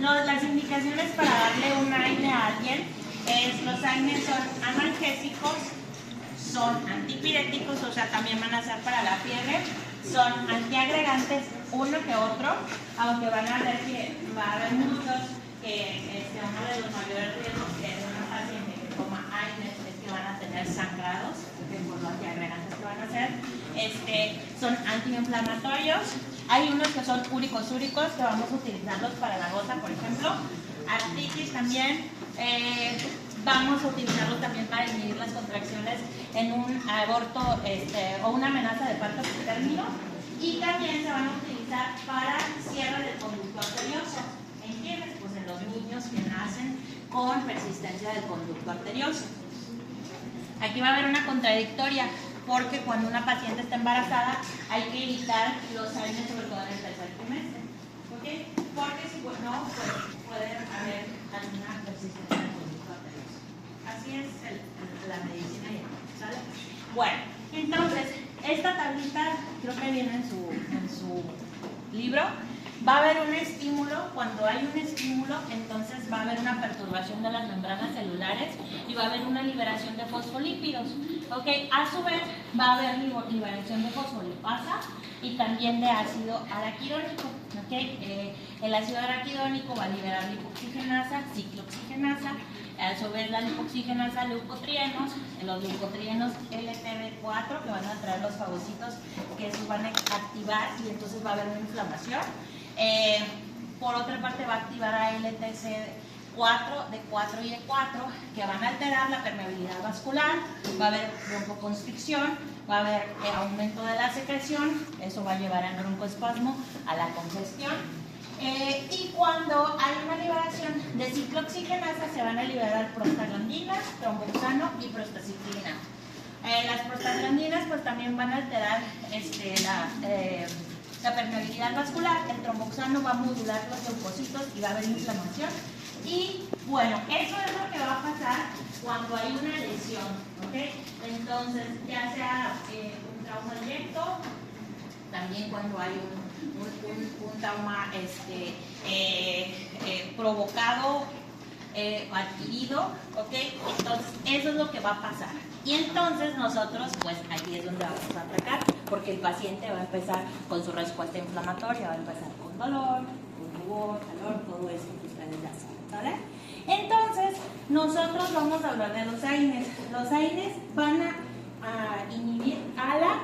Las indicaciones para darle un AINE a alguien es: los AINES son analgésicos, son antipiréticos, o sea, también van a ser para la fiebre, son antiagregantes, uno que otro, aunque van a ver que va a haber muchos que uno de los mayores riesgos que es una paciente que toma AINES es que van a tener sangrados, porque por los antiagregantes que van a hacer, son antiinflamatorios. Hay unos que son úricos, que vamos a utilizarlos para la gota, por ejemplo. Artritis también. Vamos a utilizarlos también para inhibir las contracciones en un aborto o una amenaza de parto término. Y también se van a utilizar para cierre del conducto arterioso. ¿En quiénes? Pues en los niños que nacen con persistencia del conducto arterioso. Aquí va a haber una contradictoria, porque cuando una paciente está embarazada hay que evitar los AINES, sobre todo en el tercer trimestre. ¿Ok? Porque si no, pues puede haber alguna persistencia del conducto arterioso. Así es la medicina ya, ¿sale? Bueno, entonces, esta tablita creo que viene en su libro. Va a haber un estímulo. Cuando hay un estímulo, entonces va a haber una perturbación de las membranas celulares y va a haber una liberación de fosfolípidos. ¿Ok? A su vez, va a haber liberación de fosfolipasa y también de ácido araquidónico. ¿Ok? El ácido araquidónico va a liberar lipoxigenasa, ciclooxigenasa. A su vez, la lipoxigenasa, leucotrienos. Los leucotrienos LTB4, que van a traer los fagocitos, que esos van a activar y entonces va a haber una inflamación. Por otra parte, va a activar a LTC4, D4 y E4, que van a alterar la permeabilidad vascular. Va a haber broncoconstricción, va a haber aumento de la secreción. Eso va a llevar al broncoespasmo, a la congestión. Y cuando hay una liberación de ciclooxigenasa, se van a liberar prostaglandinas, tromboxano y prostaciclina. Las prostaglandinas pues también van a alterar la permeabilidad vascular. El tromboxano va a modular los leucocitos y va a haber inflamación. Y bueno, eso es lo que va a pasar cuando hay una lesión, ¿ok? Entonces, ya sea un trauma directo, también cuando hay un trauma provocado, adquirido, ¿ok? Entonces, eso es lo que va a pasar. Y entonces nosotros, pues aquí es donde vamos a atacar, porque el paciente va a empezar con su respuesta inflamatoria, va a empezar con dolor, con rubor, calor, todo eso que ustedes ya saben, ¿vale? Entonces, nosotros vamos a hablar de los AINES. Los AINES van a inhibir a la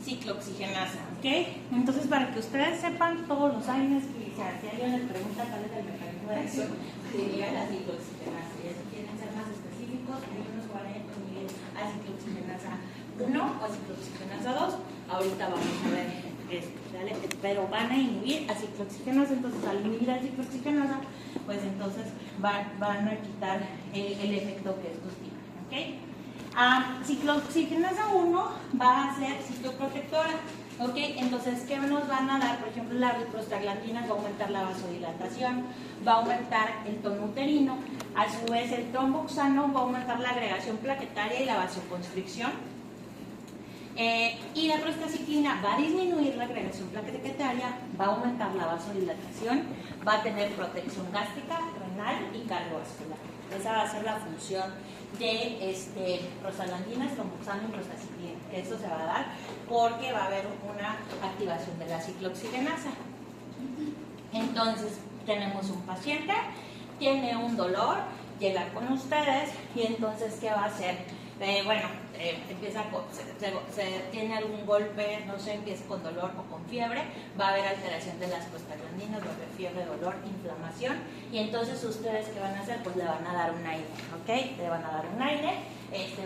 ciclooxigenasa, ¿ok? Entonces, para que ustedes sepan todos los AINES, que si alguien les pregunta cuál es el mecanismo de acción, diría la ciclooxigenasa. Y eso quieren ser más específicos, hay unos que van a inhibir a ciclooxigenasa 1 o ciclooxigenasa 2. Ahorita vamos a ver esto, ¿vale? Pero van a inhibir a ciclooxigenasa. Entonces, al inhibir a ciclooxigenasa, pues entonces van a quitar el efecto que estos tienen, ¿ok? Ciclooxigenasa 1 va a ser citoprotectora, ¿ok? Entonces, ¿qué nos van a dar? Por ejemplo, la prostaglandina va a aumentar la vasodilatación, va a aumentar el tono uterino. A su vez, el tromboxano va a aumentar la agregación plaquetaria y la vasoconstricción. Y la prostaciclina va a disminuir la agregación plaquetaria, va a aumentar la vasodilatación, va a tener protección gástrica, renal y cardiovascular. Esa va a ser la función de prostaglandinas, tromboxano y prostaciclina. Eso se va a dar porque va a haber una activación de la ciclooxigenasa. Entonces, tenemos un paciente, tiene un dolor, llega con ustedes y entonces, ¿qué va a hacer? Empieza tiene algún golpe, no sé, empieza con dolor o con fiebre, va a haber alteración de las prostaglandinas, va a haber fiebre, dolor, inflamación, y entonces ustedes ¿qué van a hacer? Pues le van a dar un AINE, ¿ok? Le van a dar un AINE,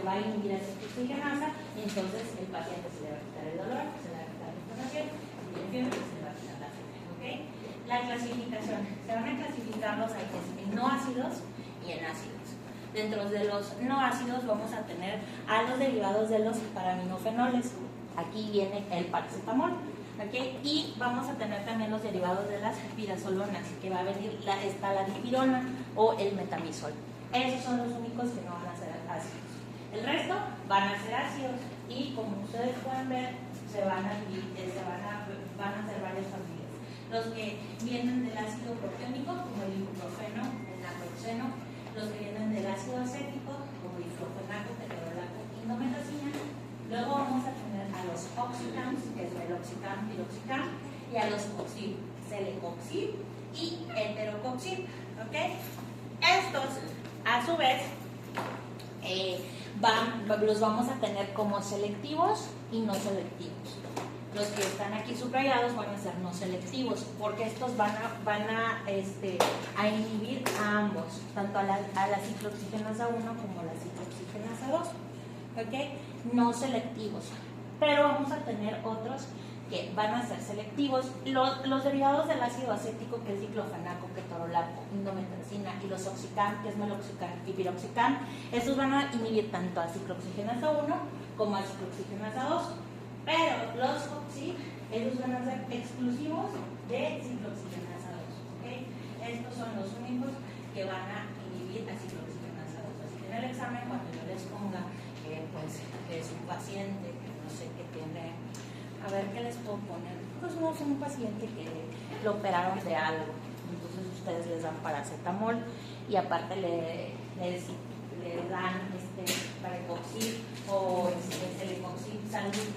va a inhibir esa ciclooxigenasa y entonces el paciente se le va a quitar el dolor, se le va a quitar la inflamación, si tiene fiebre, se le va a quitar la fiebre, ¿ok? La clasificación, se van a clasificar los AINES en no ácidos y en ácidos. Dentro de los no ácidos vamos a tener a los derivados de los paraminofenoles. Aquí viene el paracetamol, ¿okay? Y vamos a tener también los derivados de las pirazolonas, que va a venir la dipirona o el metamisol. Esos son los únicos que no van a ser ácidos. El resto van a ser ácidos y como ustedes pueden ver, van a ser varias familias. Los que vienen del ácido propiónico, como y heterocoxib, ¿ok? Estos, a su vez, los vamos a tener como selectivos y no selectivos. Los que están aquí subrayados van a ser no selectivos, porque estos van a inhibir a ambos, tanto a la ciclooxigenasa 1 como a la ciclooxigenasa 2, ¿ok? No selectivos, pero vamos a tener otros que van a ser selectivos. Los derivados del ácido acético, que es diclofenaco, ketorolaco, indometacina, y los oxicam, que es meloxicam y piroxicam, estos van a inhibir tanto a ciclooxigenasa 1 como a ciclooxigenasa 2. Pero los oxi, ellos van a ser exclusivos de ciclooxigenasa 2, ¿ok? Estos son los únicos que van a inhibir a ciclooxigenasa 2. Así que en el examen, cuando yo les ponga que es un paciente que no sé qué tiene, a ver qué les puedo poner, pues no es un paciente que lo operaron de algo, entonces ustedes les dan paracetamol y aparte le dan parecoxib o celecoxib salud.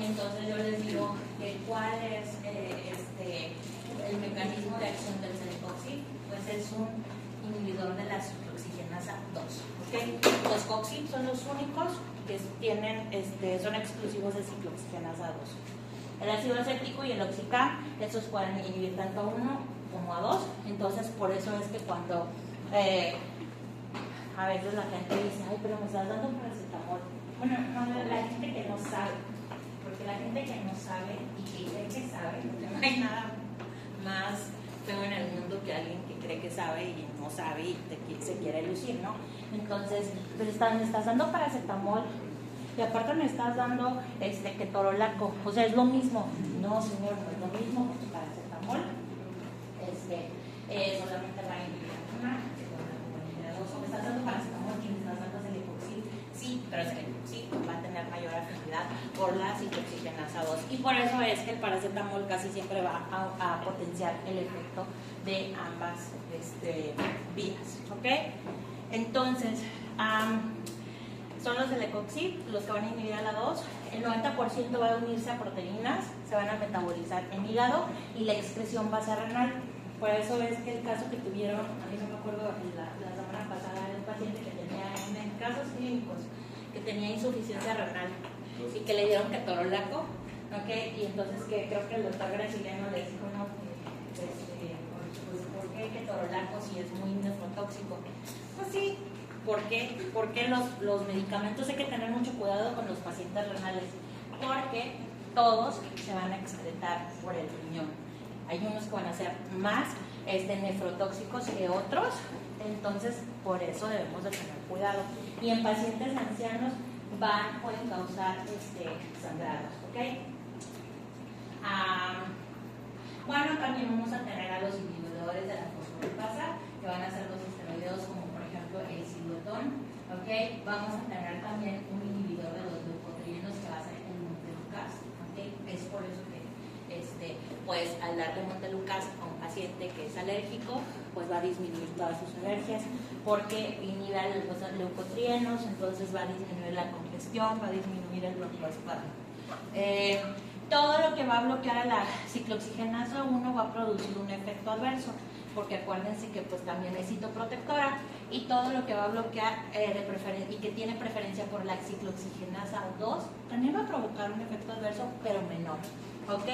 Entonces yo les digo que cuál es el mecanismo de acción del celecoxib, pues es un inhibidor de la ciclooxigenasa 2, ¿ok? Los coxib son los únicos que son exclusivos de ciclooxigenasa 2. El ácido acético y el oxicam, estos pueden inhibir tanto a 1 como a 2, entonces por eso es que cuando a veces la gente dice, ay, pero me estás dando paracetamol. Bueno, no, la gente que no sabe, porque la gente que no sabe y que cree que sabe, porque no hay nada más feo en el mundo que alguien que cree que sabe y no sabe y se quiere lucir, ¿no? Entonces, me estás dando paracetamol y aparte me estás dando ketorolaco, o sea, es lo mismo. No, señor, no es lo mismo, porque paracetamol solamente va a inhibir una. Me estás dando paracetamol y me estás dando celecoxib, sí, pero el celecoxib va a tener mayor afinidad por la ciclooxigenasa 2 y por eso es que el paracetamol casi siempre va a potenciar el efecto de ambas vías, ¿ok? Entonces, son los celecoxib los que van a inhibir a la 2, el 90% va a unirse a proteínas, se van a metabolizar en hígado y la excreción va a ser renal. Por eso es que el caso que tuvieron, a mí no me acuerdo, la semana pasada, era un paciente que tenía en casos clínicos, que tenía insuficiencia renal y que le dieron ketorolaco, ¿ok? Y entonces que creo que el doctor brasileño le dijo, no, pues ¿por qué ketorolaco si es muy nefrotóxico? Pues sí, ¿por qué? Porque los medicamentos hay que tener mucho cuidado con los pacientes renales, porque todos se van a excretar por el riñón. Hay unos que van a ser más nefrotóxicos que otros, entonces por eso debemos de tener cuidado. Y en pacientes ancianos pueden causar sangrados, ¿ok? Bueno, también vamos a tener a los inhibidores de la fosfolipasa, que van a ser los esteroideos como por ejemplo el silotón, ¿ok? Vamos a tener también un inhibidor de los leucotrienos que va a ser el montelukast, ¿ok? Es por eso que pues al darle montelukast a un paciente que es alérgico, pues va a disminuir todas sus alergias porque inhibe los leucotrienos, entonces va a disminuir la congestión, va a disminuir el broncoespasmo. Todo lo que va a bloquear a la ciclooxigenasa 1 va a producir un efecto adverso, porque acuérdense que pues también es citoprotectora, y todo lo que va a bloquear y que tiene preferencia por la ciclooxigenasa 2 también va a provocar un efecto adverso, pero menor, ¿ok?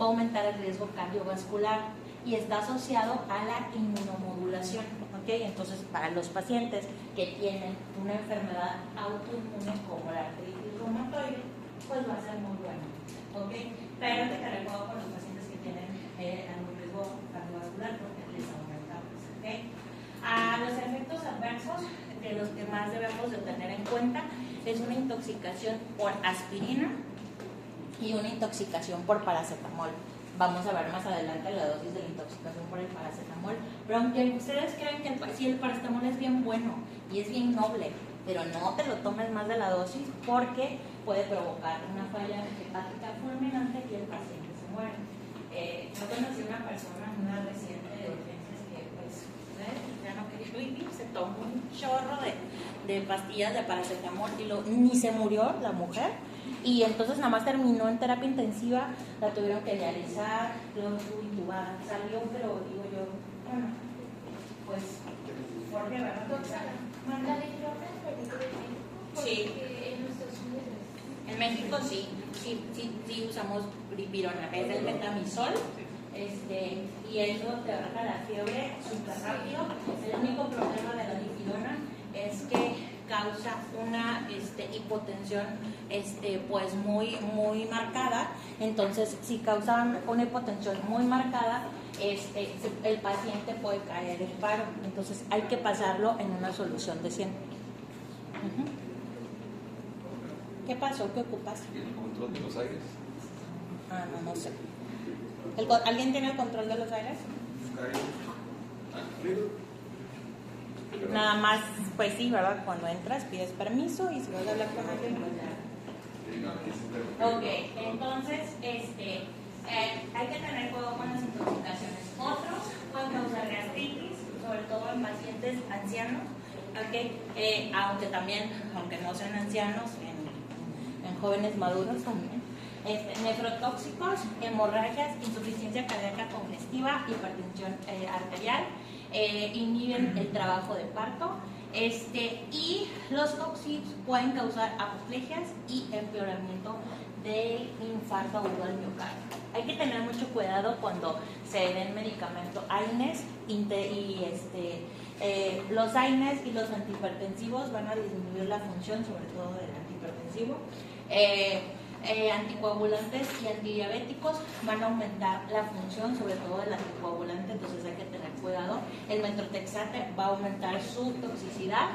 Va a aumentar el riesgo cardiovascular y está asociado a la inmunomodulación, ¿ok? Entonces, para los pacientes que tienen una enfermedad autoinmune como la artritis reumatoide, pues va a ser muy bueno, ¿ok? Pero te recuerdo con los pacientes que tienen algún riesgo cardiovascular porque les aumenta, ¿ok? Los efectos adversos, de los que más debemos de tener en cuenta, es una intoxicación por aspirina y una intoxicación por paracetamol. Vamos a ver más adelante la dosis de la intoxicación por el paracetamol, pero aunque ustedes crean que el paracetamol es bien bueno y es bien noble, pero no te lo tomes más de la dosis porque puede provocar una falla hepática fulminante y el paciente se muere. Yo conocí una persona, una residente de urgencias que pues ya no quería vivir, se tomó un chorro de pastillas de paracetamol y ni se murió la mujer, y entonces nada más terminó en terapia intensiva, la tuvieron que dializar, luego estuvo intubada, salió, pero digo yo, bueno, pues, ¿por qué, verdad? ¿La diflora es peligro de México? Sí. En Estados Unidos. En México sí usamos dipirona, es el metamizol, y eso te baja la fiebre súper rápido. El único problema de la dipirona es que causa una hipotensión pues muy marcada. Entonces, si causa una hipotensión muy marcada, el paciente puede caer en paro. Entonces, hay que pasarlo en una solución de 100. ¿Qué pasó? ¿Qué ocupas? ¿El control de los aires? Ah, no sé. ¿Alguien tiene el control de los aires? Nada más, pues sí, ¿verdad? Cuando entras pides permiso y si vas a hablar con alguien, pues ya. Ok, entonces, hay que tener cuidado con las intoxicaciones. Otros pueden causar gastritis, sobre todo en pacientes ancianos, ¿okay? Aunque no sean ancianos, en jóvenes maduros también. Nefrotóxicos, hemorragias, insuficiencia cardíaca congestiva, hipertensión arterial, inhiben el trabajo de parto, y los toxics pueden causar apoplegias y empeoramiento del infarto agudo al miocardio. Hay que tener mucho cuidado cuando se den medicamentos AINES los AINES y los antihipertensivos van a disminuir la función, sobre todo del antihipertensivo. Anticoagulantes y antidiabéticos van a aumentar la función, sobre todo del anticoagulante, entonces hay que tener cuidado. El metrotexate va a aumentar su toxicidad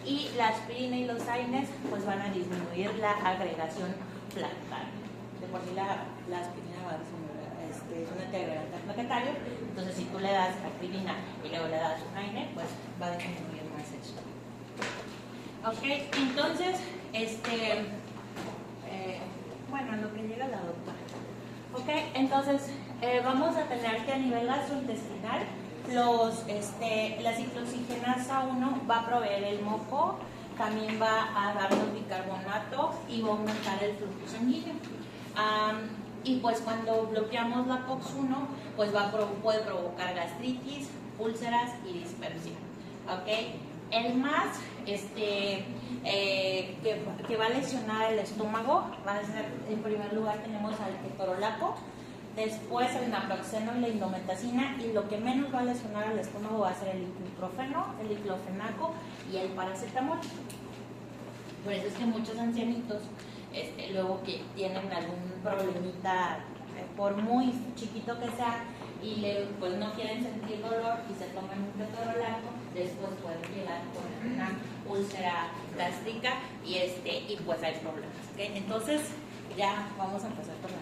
y la aspirina y los AINES pues van a disminuir la agregación plaquetaria. De por sí la aspirina va a disminuir, es un antiagregante plaquetario, entonces si tú le das aspirina y luego le das un AINE, pues va a disminuir más eso. Ok, entonces, bueno, lo que llega la doctora. Ok, entonces vamos a tener que a nivel gastrointestinal la ciclooxigenasa 1 va a proveer el moco, también va a darnos bicarbonato y va a aumentar el flujo sanguíneo. Y pues cuando bloqueamos la COX-1, pues puede provocar gastritis, úlceras y dispersión. ¿Ok? El más que va a lesionar el estómago va a ser, en primer lugar tenemos al ketorolaco, después el naproxeno y la indometacina, y lo que menos va a lesionar al estómago va a ser el ibuprofeno, el diclofenaco y el paracetamol. Por eso es que muchos ancianitos luego que tienen algún problemita, por muy chiquito que sea, y pues no quieren sentir dolor y se toman un ketorolaco, después pueden llegar con una úlcera gástrica y pues hay problemas. ¿Okay? Entonces ya vamos a empezar con la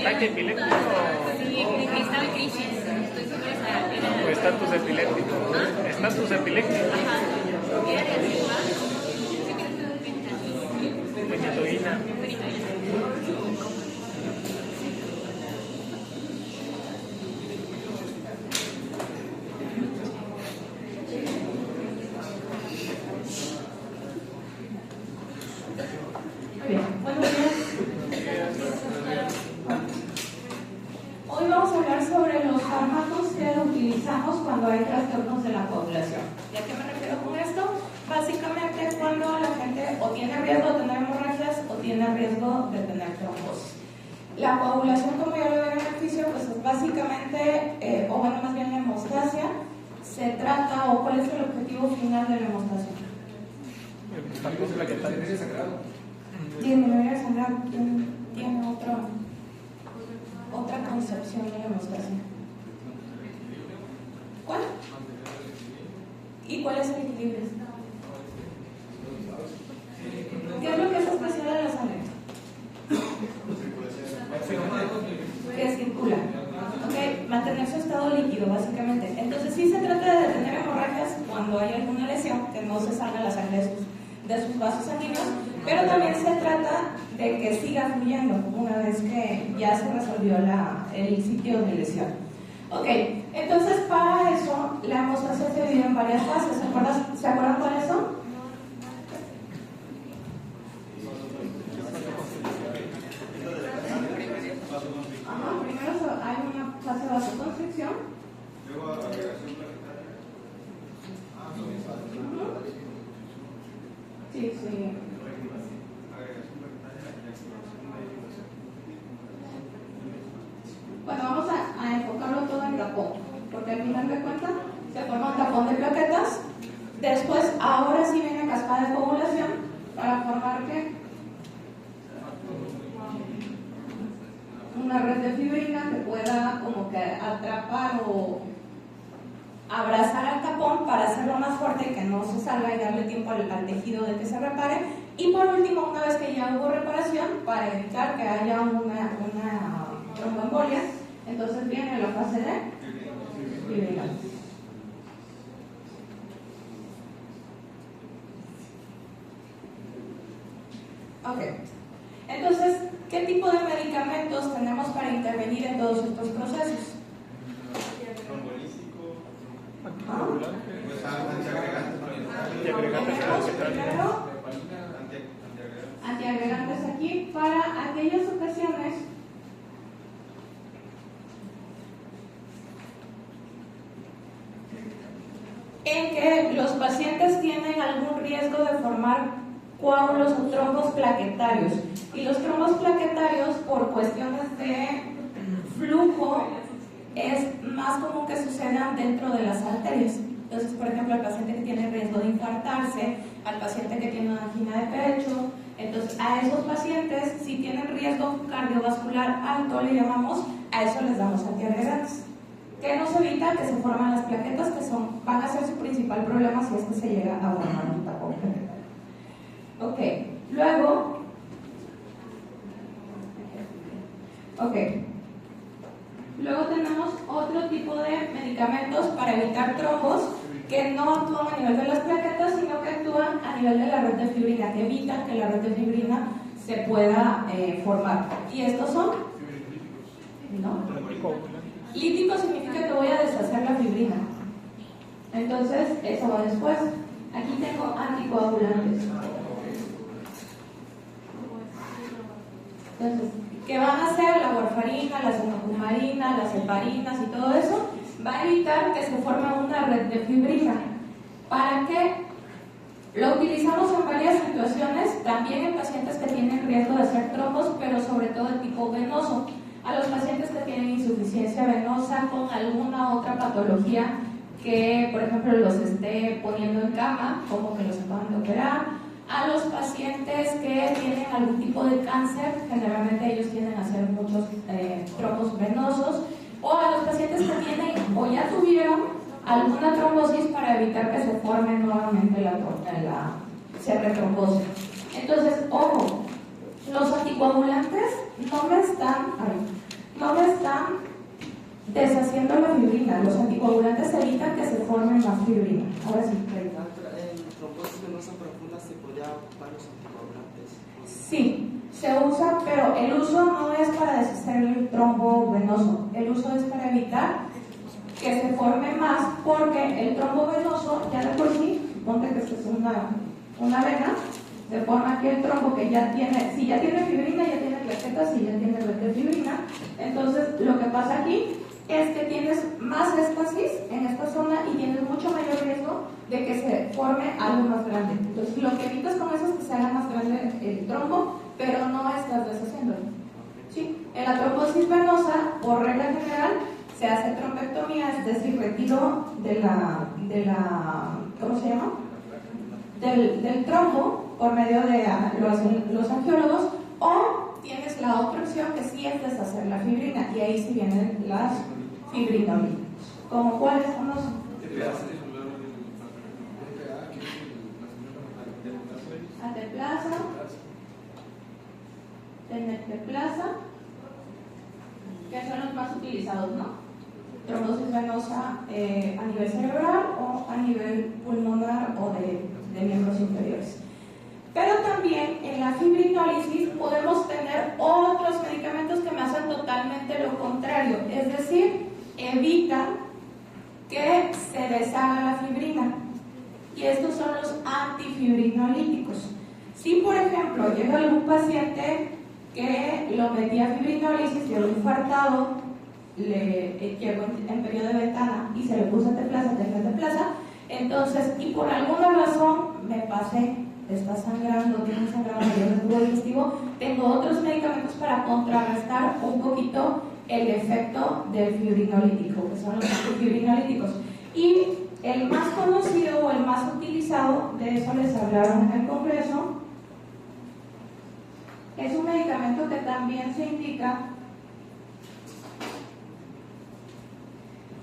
ataque epiléptico Sí, estaba en crisis. Estoy segura o estatus epiléptico. Estatus epiléptico. Ajá. Era reactiva. Sí, creo que Fenitoína. Bien, buenos días. Hoy vamos a hablar sobre los fármacos que utilizamos cuando hay trastornos de la coagulación. ¿Y a qué me refiero con esto? Básicamente cuando la gente o tiene riesgo de tener hemorragias o tiene riesgo de tener trombosis. La coagulación, como ya lo ven en el oficio, pues es básicamente, o bueno, más bien la hemostasia, se trata, o cuál es el objetivo final de la hemostasia. Disminuir el sangrado. Tiene otra concepción de la hemostasia. ¿Cuál? ¿Y cuál es el equilibrio? ¿Qué es lo que es especial en la sangre? Que circula. ¿Ok? Mantener su estado líquido, básicamente. Entonces, sí se trata de detener hemorragias cuando hay alguna lesión, que no se salga la sangre de sus vasos sanguíneos, pero también se trata de que siga fluyendo una vez que ya se resolvió el sitio de lesión. Ok, entonces para eso la hemostasia se divide en varias fases. ¿Se acuerdan cuáles son? Ajá, primero hay una fase de vasoconstricción. Luego agregación plaquetaria. Sí, sí. Bueno, vamos a enfocarlo todo en tapón, porque al final de cuentas se forma un tapón de plaquetas. Después, ahora sí viene cascada de coagulación para formar ¿qué? Una red de fibrina que pueda como que atrapar o abrazar al tapón para hacerlo más fuerte y que no se salga y darle tiempo al tejido de que se repare. Y por último, una vez que ya hubo reparación, para evitar que haya una tromboembolia, entonces viene la fase de fibrina. Ok, entonces, ¿qué tipo de medicamentos tenemos para intervenir en todos estos procesos? Antiagregantes aquí para aquellas ocasiones en que los pacientes tienen algún riesgo de formar coágulos o trombos plaquetarios. Y los trombos plaquetarios, por cuestiones de flujo, es más común que sucedan dentro de las arterias. Entonces, por ejemplo, al paciente que tiene riesgo de infartarse, al paciente que tiene una angina de pecho, entonces a esos pacientes, si tienen riesgo cardiovascular alto, le llamamos, a eso les damos antiagregantes. Que nos evita que se forman las plaquetas, que van a ser su principal problema si es que se llega a formar un tapón plaquetario. Ok, luego, luego tenemos otro tipo de medicamentos para evitar trombos que no actúan a nivel de las plaquetas, sino que actúan a nivel de la red de fibrina, que evitan que la red de fibrina se pueda formar. ¿Y estos son? ¿No? Lítico significa que voy a deshacer la fibrina. Entonces, eso va después. Aquí tengo anticoagulantes. Entonces, ¿qué van a hacer? La warfarina, la cenocumarina, las heparinas y todo eso va a evitar que se forme una red de fibrina. ¿Para qué? Lo utilizamos en varias situaciones, también en pacientes que tienen riesgo de hacer trombos, pero sobre todo de tipo venoso. A los pacientes que tienen insuficiencia venosa con alguna otra patología que, por ejemplo, los esté poniendo en cama, como que los acaban de operar. A los pacientes que tienen algún tipo de cáncer, generalmente ellos tienden a hacer muchos trombos venosos, o a los pacientes que tienen o ya tuvieron alguna trombosis para evitar que se forme nuevamente se retrombose. Entonces, ojo, los anticoagulantes no me están deshaciendo la fibrina. Los anticoagulantes evitan que se forme más fibrina. Ahora sí, Rey. En trombosis venosa profunda se podría ocupar los anticoagulantes. Sí, se usa, pero el uso no es para deshacer el trombo venoso. El uso es para evitar que se forme más, porque el trombo venoso ya de por sí, suponte que esta es una vena, se forma aquí el trombo que ya tiene, si ya tiene fibrina, ya tiene plaquetas, si ya tiene red de fibrina. Entonces lo que pasa aquí es que tienes más éstasis en esta zona y tienes mucho mayor riesgo de que se forme algo más grande. Entonces lo que evitas con eso es que se haga más grande el trombo, pero no estás deshaciéndolo. ¿Sí? En la trombosis venosa, por regla general, se hace trombectomía, es decir, retiro de la ¿cómo se llama? Del trombo por medio de los angiólogos, o tienes la otra opción que sí es deshacer la fibrina, y ahí sí vienen las fibrinolíticos. ¿Como cuáles conocen? Ateplaza, teneteplaza, que son los más utilizados, ¿no? Trombosis venosa a nivel cerebral o a nivel pulmonar o de miembros inferiores. Pero también en la fibrinólisis podemos tener otros medicamentos que me hacen totalmente lo contrario, es decir, evitan que se deshaga la fibrina. Y estos son los antifibrinolíticos. Si, por ejemplo, llega algún paciente que lo metí a fibrinólisis, llegó infartado, llegó en periodo de ventana y se le puso teplaza, entonces, y por alguna razón me pasé, está sangrando, tiene sangrado mayor del tubo digestivo, tengo otros medicamentos para contrarrestar un poquito el efecto del fibrinolítico, que son los antifibrinolíticos. Y el más conocido o el más utilizado, de eso les hablaron en el Congreso, es un medicamento que también se indica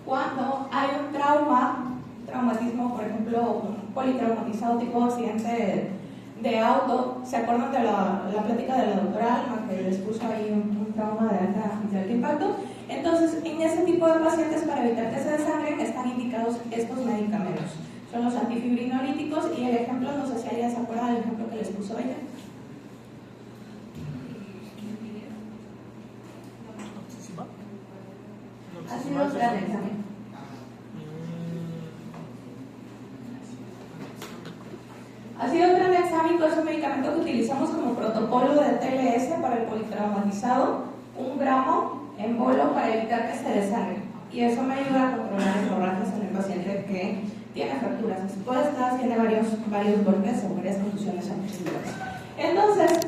cuando hay un traumatismo, por ejemplo, un politraumatizado tipo accidente de auto. ¿Se acuerdan de la plática de la doctora Alma que les puso ahí un trauma de alto impacto? Entonces, en ese tipo de pacientes, para evitar que se desangren, están indicados estos medicamentos. Son los antifibrinolíticos, y el ejemplo, no sé si alguien se acuerda del ejemplo que les puso ella. Ha sido un gran examen. Ha sido un tranexámico, es un medicamento que utilizamos como protocolo de TLS para el politraumatizado, 1 gramo en bolo para evitar que se desangre. Y eso me ayuda a controlar hemorragias en el paciente que tiene fracturas expuestas, tiene varios golpes o varias contusiones anteriores. Entonces,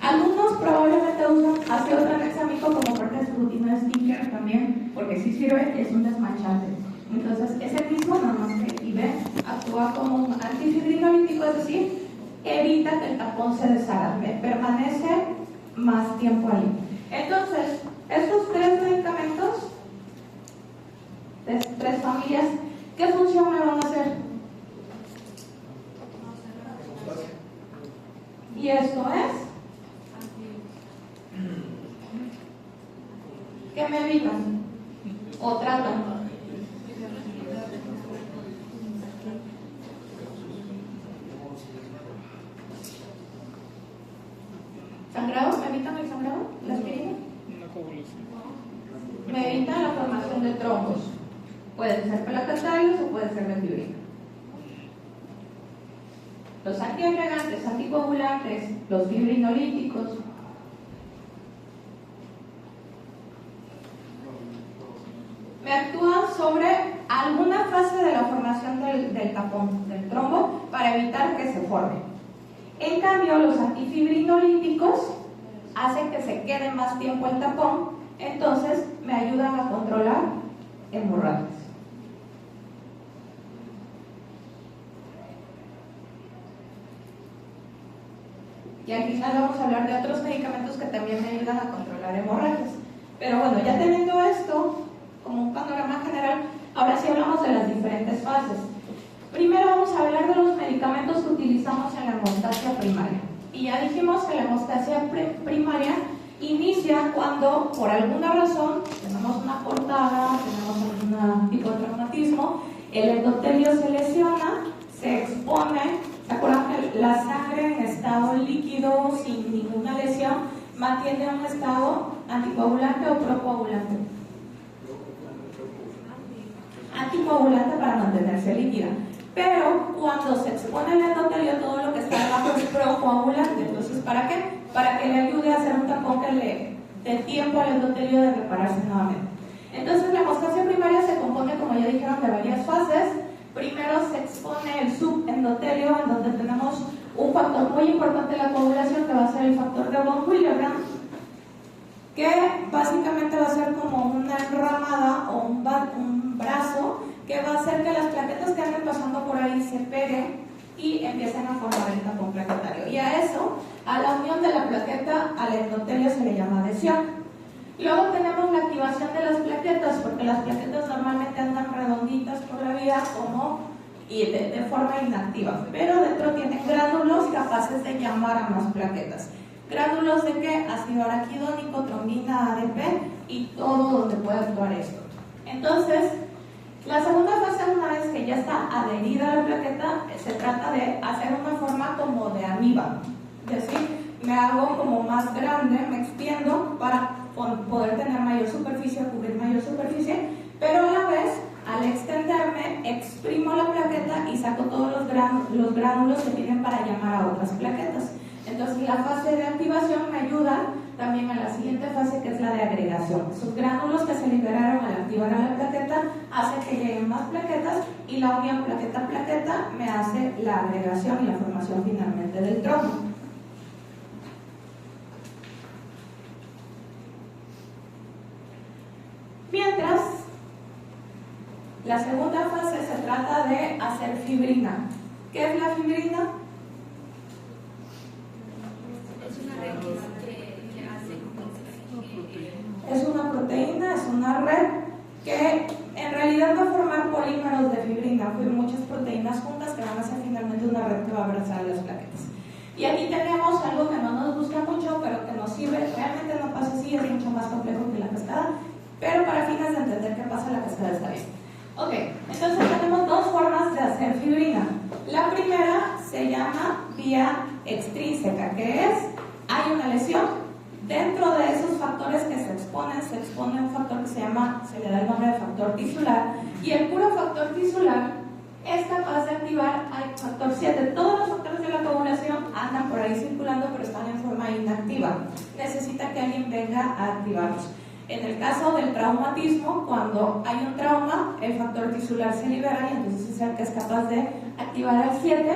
algunos probablemente usan ácido tranexámico como parte de su rutina de skincare también, porque si sirve, es un desmanchante. Entonces, ese mismo, nada más que IV, actúa como un antifibrinolítico, es decir, evita que el tapón se deshaga, permanece más tiempo ahí. Entonces, estos 3 medicamentos, de 3 familias, ¿qué función me van a hacer? Y esto es que me evitan o tratan. ¿Sangrado? ¿Me evitan el sangrado? ¿La aspirina? Una coagulación. Me evitan la formación de trombos. Pueden ser plaquetarios o pueden ser de fibrina. Los antiagregantes, anticoagulantes, los fibrinolíticos. Me actúan sobre alguna fase de la formación del tapón, del trombo, para evitar que se forme. En cambio, los antifibrinolíticos hacen que se quede más tiempo el tapón, entonces me ayudan a controlar hemorragias. Y al final vamos a hablar de otros medicamentos que también me ayudan a controlar hemorragias. Pero bueno, ya teniendo esto como un panorama general, ahora sí hablamos de las diferentes fases. Primero vamos a hablar de los medicamentos que utilizamos en la hemostasia primaria. Y ya dijimos que la hemostasia primaria inicia cuando por alguna razón tenemos una cortada, tenemos algún tipo de traumatismo, el endotelio se lesiona, se expone. ¿Se acuerdan que la sangre en estado líquido sin ninguna lesión mantiene un estado anticoagulante o procoagulante? Anticoagulante para mantenerse líquida. Pero cuando se expone el endotelio, todo lo que está debajo es procoagulante. Entonces, ¿para qué? Para que le ayude a hacer un tampón que le dé tiempo al endotelio de repararse nuevamente. Entonces, la hemostasia primaria se compone, como ya dijeron, de varias fases. Primero se expone el subendotelio, en donde tenemos un factor muy importante de la coagulación, que va a ser el factor de von Willebrand, que básicamente va a ser como una enramada o un brazo que va a hacer que las plaquetas que anden pasando por ahí se peguen y empiecen a formar el tapón plaquetario. Y a eso, a la unión de la plaqueta al endotelio, se le llama adhesión. Luego tenemos la activación de las plaquetas, porque las plaquetas normalmente andan redonditas por la vida y de forma inactiva, pero dentro tienen gránulos capaces de llamar a más plaquetas. ¿Gránulos de qué? Ácido araquidónico, trombina, ADP y todo donde puede actuar esto. Entonces, la segunda fase, una vez que ya está adherida a la plaqueta, se trata de hacer una forma como de amiba. Es decir, me hago como más grande, me extiendo para poder tener mayor superficie, cubrir mayor superficie, pero a la vez, al extenderme, exprimo la plaqueta y saco todos los gránulos que tienen para llamar a otras plaquetas. Entonces, la fase de activación me ayuda también a la siguiente fase, que es la de agregación. Esos gránulos que se liberaron al activar a la plaqueta hacen que lleguen más plaquetas, y la unión plaqueta-plaqueta me hace la agregación y la formación finalmente del trombo. Mientras, la segunda fase se trata de hacer fibrina. ¿Qué es la fibrina? Es una red que hace como Es una proteína, es una red que en realidad va a formar polímeros de fibrina, muchas proteínas juntas que van a ser finalmente una red que va a abrazar las plaquetas. Y aquí tenemos algo que no nos gusta mucho, pero que nos sirve. Realmente no pasa así, es mucho más complejo que la cascada, pero para fines de entender qué pasa, la cascada está bien. Ok, entonces tenemos dos formas de hacer fibrina. La primera se llama vía extrínseca, que es, hay una lesión, dentro de esos factores que se expone un factor que se le da el nombre de factor tisular, y el puro factor tisular es capaz de activar al factor 7. Todos los factores de la coagulación andan por ahí circulando, pero están en forma inactiva. Necesita que alguien venga a activarlos. En el caso del traumatismo, cuando hay un trauma, el factor tisular se libera y entonces es el que es capaz de activar al 7,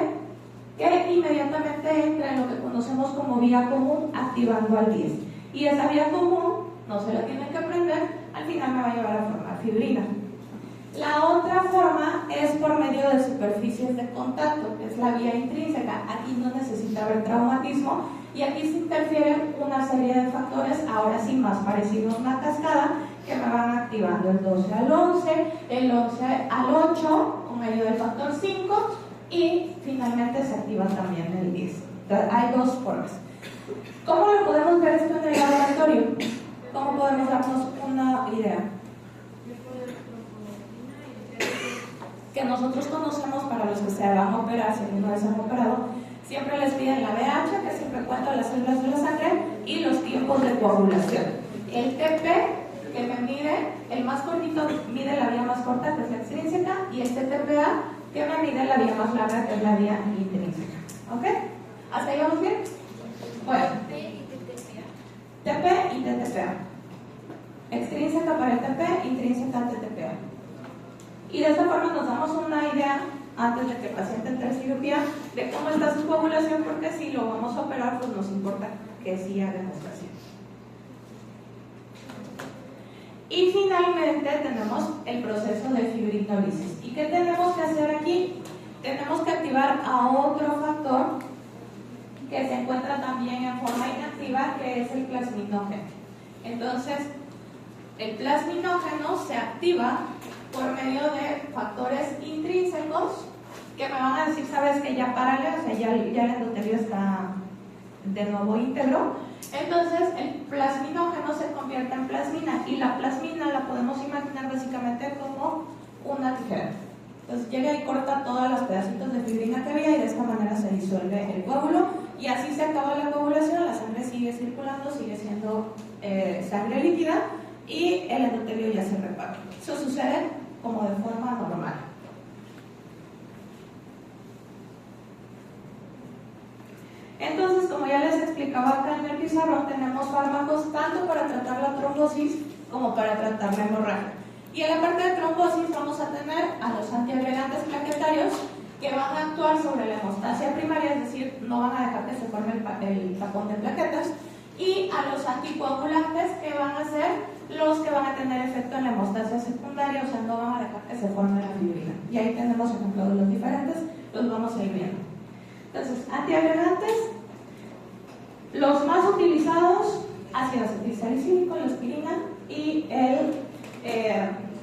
que inmediatamente entra en lo que conocemos como vía común, activando al 10. Y esa vía común, no se la tienen que aprender, al final me va a llevar a formar fibrina. La otra forma es por medio de superficies de contacto, que es la vía intrínseca. Aquí no necesita haber traumatismo, y aquí se interfieren una serie de factores, ahora sí más parecidos a una cascada, que me van activando el 12 al 11, el 11 al 8, con ayuda del factor 5, y finalmente se activa también el 10. Entonces, hay dos formas. ¿Cómo lo podemos ver esto en el laboratorio? ¿Cómo podemos darnos una idea? Que nosotros conocemos, para los que se van a operar, si alguna vez han operado, siempre les piden la BH, que siempre cuenta las células de la sangre, y los tiempos de coagulación. El TP, que me mide, el más cortito mide la vía más corta, que es la extrínseca, y el TTPA, que me mide la vía más larga, que es la vía intrínseca. ¿Ok? ¿Hasta ahí vamos bien? Bueno. TP y TTPA. Extrínseca para el TP, intrínseca TTPA. Y de esta forma nos damos una idea, antes de que el paciente entre en cirugía, de cómo está su coagulación, porque si lo vamos a operar, pues nos importa que sí haga demostración. Y finalmente tenemos el proceso de fibrinólisis. ¿Y qué tenemos que hacer aquí? Tenemos que activar a otro factor que se encuentra también en forma inactiva, que es el plasminógeno. Entonces, el plasminógeno se activa por medio de factores intrínsecos que me van a decir, sabes que ya párale, o sea, ya el endotelio está de nuevo íntegro, Entonces el plasminógeno se convierte en plasmina y la plasmina la podemos imaginar básicamente como una tijera. Entonces llega y corta todos los pedacitos de fibrina que había y de esta manera se disuelve el coágulo y así se acaba la coagulación, la sangre sigue circulando, sigue siendo sangre líquida y el endotelio ya se repara. Eso sucede como de forma normal. Entonces, como ya les explicaba acá en el pizarrón, tenemos fármacos tanto para tratar la trombosis como para tratar la hemorragia. Y en la parte de trombosis vamos a tener a los antiagregantes plaquetarios que van a actuar sobre la hemostasia primaria, es decir, no van a dejar que se forme el tapón de plaquetas, y a los anticoagulantes que van a ser los que van a tener efecto en la hemostasia secundaria, o sea, no van a dejar que se forme la fibrina. Y ahí tenemos ejemplos de los diferentes, los vamos a ir viendo. Entonces, antiagregantes, los más utilizados, ácido acetilsalicílico, la aspirina y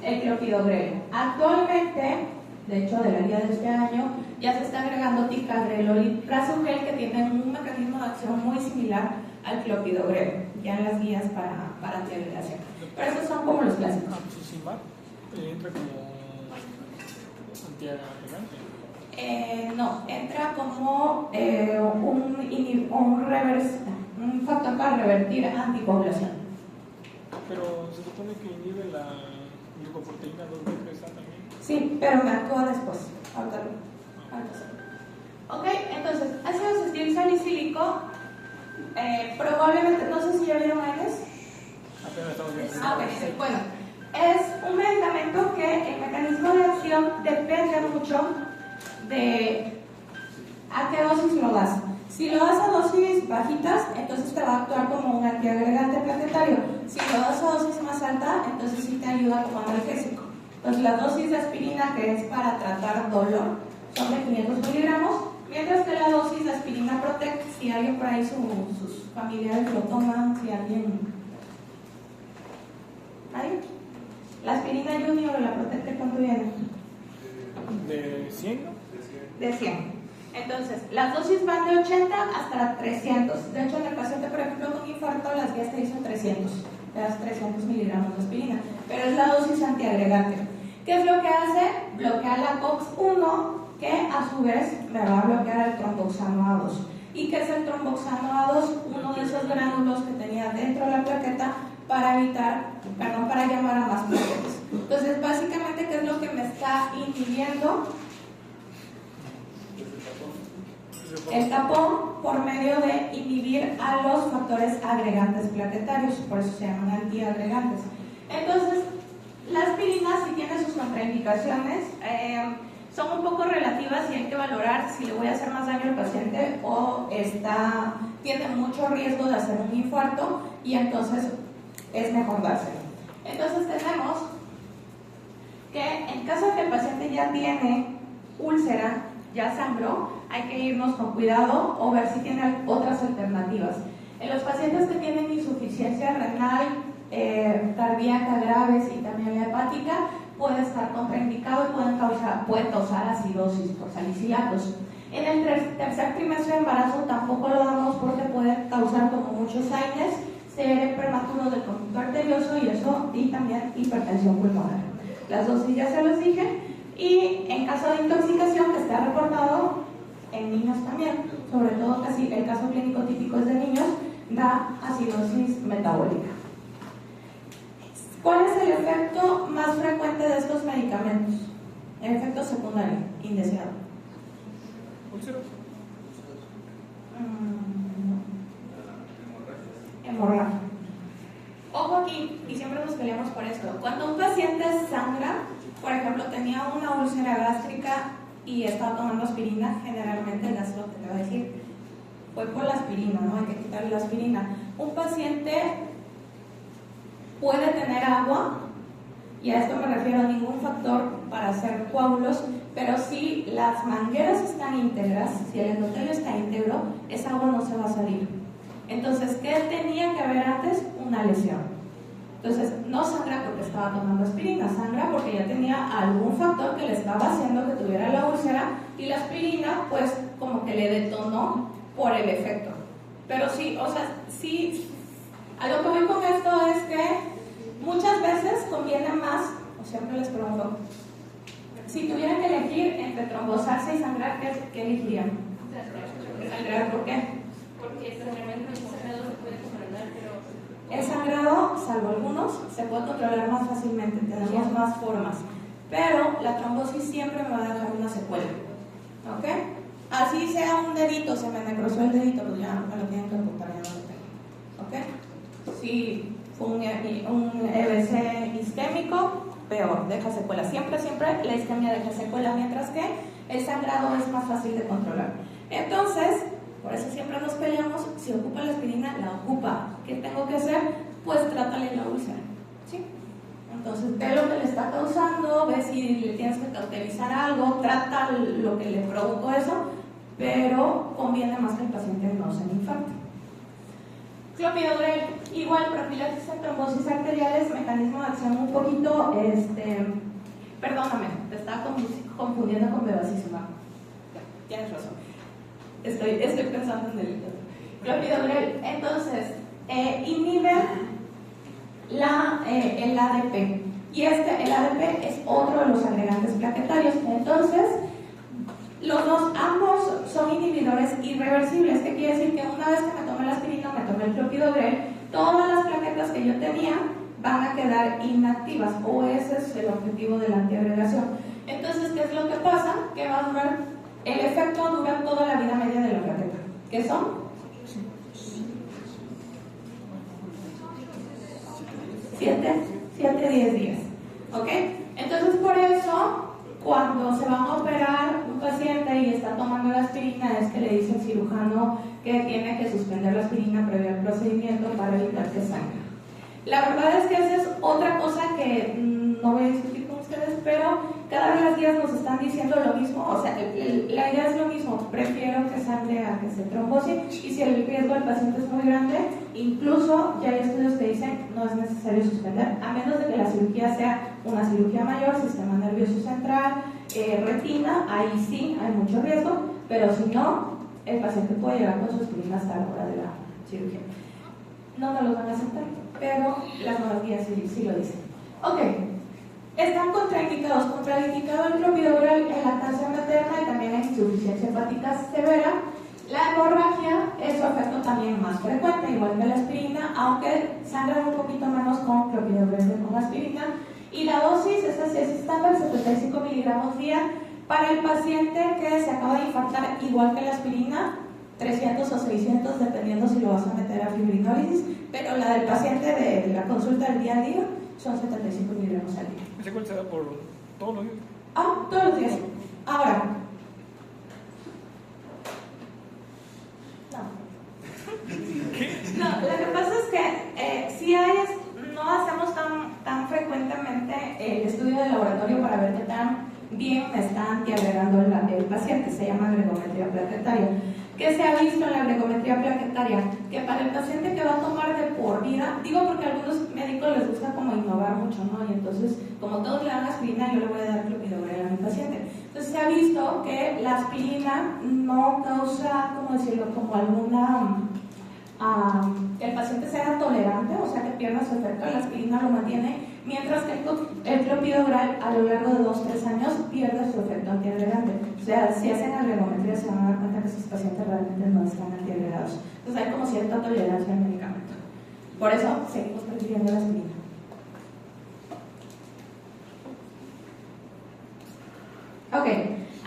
el clopidogrel. Actualmente, de hecho de la guía de este año, ya se está agregando ticagrelor y prazogel que tienen un mecanismo de acción muy similar al clopidogrel, ya en las guías para antiagregación. Pero esos son como los clásicos. Ampicilumab entra como antiagregante. No, entra como un factor para revertir anticoagulación. Pero se supone que inhibe la glucoproteína 2B3A también. Sí, pero me actúa después. Ahorita sí. Ok, entonces, ácido acetilsalicílico, probablemente, no sé si ya vieron antes. Apenas estamos viendo. Ok, sí, bueno, es un medicamento que el mecanismo de acción depende mucho de a qué dosis lo das. Si lo das a dosis bajitas, entonces te va a actuar como un antiagregante plaquetario. Si lo das a dosis más alta, entonces sí te ayuda como analgésico. Entonces la dosis de aspirina, que es para tratar dolor, son de 500 miligramos, mientras que la dosis de aspirina Protect, si alguien por ahí sus familiares lo toman, si alguien... ¿Nadie? La aspirina Junior o la Protect, ¿de cuánto viene? ¿De 100? De 100. Entonces, las dosis van de 80 hasta 300. De hecho, en el paciente, por ejemplo, con infarto, las guías te dicen 300. Te das 300 miligramos de aspirina. Pero es la dosis antiagregante. ¿Qué es lo que hace? Bloquea la COX-1, que a su vez me va a bloquear el tromboxano A2. ¿Y qué es el tromboxano A2? Uno de esos gránulos que tenía dentro de la plaqueta para llamar a más plaquetas. Entonces, básicamente, ¿qué es lo que me está inhibiendo? El tapón, por medio de inhibir a los factores agregantes plaquetarios, por eso se llaman antiagregantes. Entonces, la aspirina sí tiene sus contraindicaciones, son un poco relativas y hay que valorar si le voy a hacer más daño al paciente o tiene mucho riesgo de hacer un infarto y entonces es mejor dárselo. Entonces tenemos que en caso de que el paciente ya tiene úlcera, ya sangró, hay que irnos con cuidado o ver si tiene otras alternativas. En los pacientes que tienen insuficiencia renal, cardíaca graves y también la hepática, puede estar contraindicado y puede causar acidosis por salicilatos. En el tercer trimestre de embarazo tampoco lo damos porque puede causar como muchos AINES, cierre prematuro del conducto arterioso y también hipertensión pulmonar. Las dosis ya se los dije. Y en caso de intoxicación que está reportado en niños también, sobre todo casi el caso clínico típico es de niños, da acidosis metabólica. ¿Cuál es el efecto más frecuente de estos medicamentos? El efecto secundario, indeseado. ¿Úlceras? Hemorragia. Ojo aquí, y siempre nos peleamos por esto. Cuando un paciente sangra, por ejemplo, tenía una úlcera gástrica y estaba tomando aspirina, generalmente el gastro te va a decir, fue por la aspirina, ¿no? Hay que quitarle la aspirina. Un paciente puede tener agua, y a esto me refiero a ningún factor para hacer coágulos, pero si las mangueras están íntegras, si el endotelio está íntegro, esa agua no se va a salir. Entonces, ¿qué tenía que haber antes? Una lesión. Entonces, no sangra porque estaba tomando aspirina, sangra porque ya tenía algún factor que le estaba haciendo que tuviera la úlcera y la aspirina, pues, como que le detonó por el efecto. Pero sí, o sea, sí, a lo que voy con esto es que muchas veces conviene más, o siempre les pregunto, si tuvieran que elegir entre trombosarse y sangrar, ¿qué elegirían? Sangrar, ¿por qué? Porque el sangrado se puede controlar, pero El sangrado, salvo algunos, se puede controlar más fácilmente, tenemos más formas, pero la trombosis siempre me va a dejar una secuela, ¿ok? Así sea un dedito, se me necrosó el dedito, pues ya me lo tienen que amputar, ya no lo tengo, ¿ok? Si fue un EBC isquémico, peor, deja secuela. Siempre la isquemia deja secuela, mientras que el sangrado es más fácil de controlar. Entonces, por eso siempre nos peleamos, si ocupa la aspirina, la ocupa. ¿Qué tengo que hacer? Pues trátale la úlcera, ¿sí? Entonces, ve lo que le está causando, ve si le tienes que cauterizar algo, trata lo que le provocó eso, pero conviene más que el paciente no se infecte. Clopidogrel, igual, profilaxis en trombosis arteriales, mecanismo de acción un poquito, perdóname, te estaba confundiendo con bevacizumab. Tienes razón. Estoy pensando en el clopidogrel. Entonces, inhibe el ADP. Y el ADP es otro de los agregantes plaquetarios. Entonces, ambos son inhibidores irreversibles. ¿Qué quiere decir? Que una vez que me tomé la aspirina, me tomé el clopidogrel, todas las plaquetas que yo tenía van a quedar inactivas, o ese es el objetivo de la antiagregación. Entonces, ¿qué es lo que pasa? Que va a durar, el efecto dura toda la vida media de la plaqueta. ¿Qué son? 7-10 días. ¿Ok? Entonces, por eso, cuando se va a operar un paciente y está tomando la aspirina, es que le dice al cirujano que tiene que suspender la aspirina previo al procedimiento para evitar que sangre. La verdad es que esa es otra cosa que no voy a discutir con ustedes, pero cada vez las guías nos están diciendo lo mismo. O sea, la idea es lo mismo: prefiero que sangre a que se trombose, y si el riesgo del paciente es muy grande, incluso ya hay estudios que dicen no es necesario suspender, a menos de que la cirugía sea una cirugía mayor, sistema nervioso central, retina. Ahí sí hay mucho riesgo, pero si no, el paciente puede llegar con su aspirina hasta la hora de la cirugía. No nos lo van a aceptar, pero las nuevas guías sí lo dicen. Ok, están contraindicados. Contraindicado el clopidogrel en lactancia materna y también en insuficiencia hepática severa. La hemorragia es su efecto también más frecuente, igual que la aspirina, aunque sangran un poquito menos con clopidogrel que con aspirina. Y la dosis, esta sí es estándar, 75 miligramos día. Para el paciente que se acaba de infartar, igual que la aspirina, 300 o 600, dependiendo si lo vas a meter a fibrinólisis, pero la del paciente de la consulta del día a día son 75 miligramos al día. ¿Ese cuál se da por todos los días? Todos los días. Ahora, no, lo que pasa es que si no hacemos tan frecuentemente el estudio de laboratorio para ver qué tan bien me está antiagregando el paciente. Se llama gregometría plaquetaria. ¿Qué se ha visto en la gregometría plaquetaria? Que para el paciente que va a tomar de por vida, digo porque a algunos médicos les gusta como innovar mucho, ¿no? Y entonces, como todos le dan aspirina, yo le voy a dar clopidogrel a mi paciente. Entonces se ha visto que la aspirina no causa, ¿cómo decirlo?, como alguna... que el paciente sea tolerante, o sea que pierda su efecto. La aspirina lo mantiene, mientras que el clopidogrel a lo largo de 2-3 años pierde su efecto antiagregante. O sea, si hacen agregometría se van a dar cuenta que sus pacientes realmente no están antiagregados. Entonces hay como cierta tolerancia al medicamento. Por eso seguimos prefiriendo la aspirina. Ok,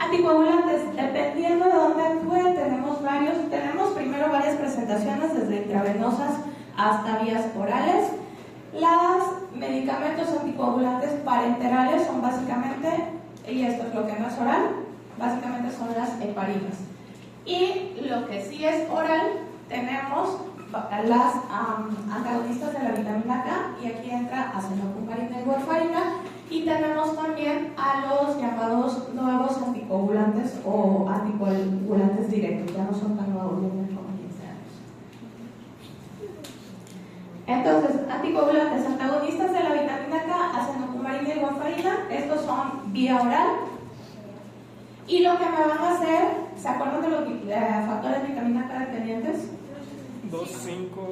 anticoagulantes, dependiendo de dónde actúe, tenemos varios. Tenemos primero varias presentaciones, desde intravenosas hasta vías orales. Los medicamentos anticoagulantes parenterales son básicamente, y esto es lo que no es oral, básicamente son las heparinas. Y lo que sí es oral, tenemos las antagonistas de la vitamina K, y aquí entra acenocumarina y warfarina. Y tenemos también a los llamados nuevos anticoagulantes o anticoagulantes directos, ya no son tan nuevos, tienen como 15 años. Entonces, anticoagulantes, antagonistas de la vitamina K, acenocumarina y warfarina, estos son vía oral. Y lo que me van a hacer, ¿se acuerdan de los factores de vitamina K dependientes? 2, 5,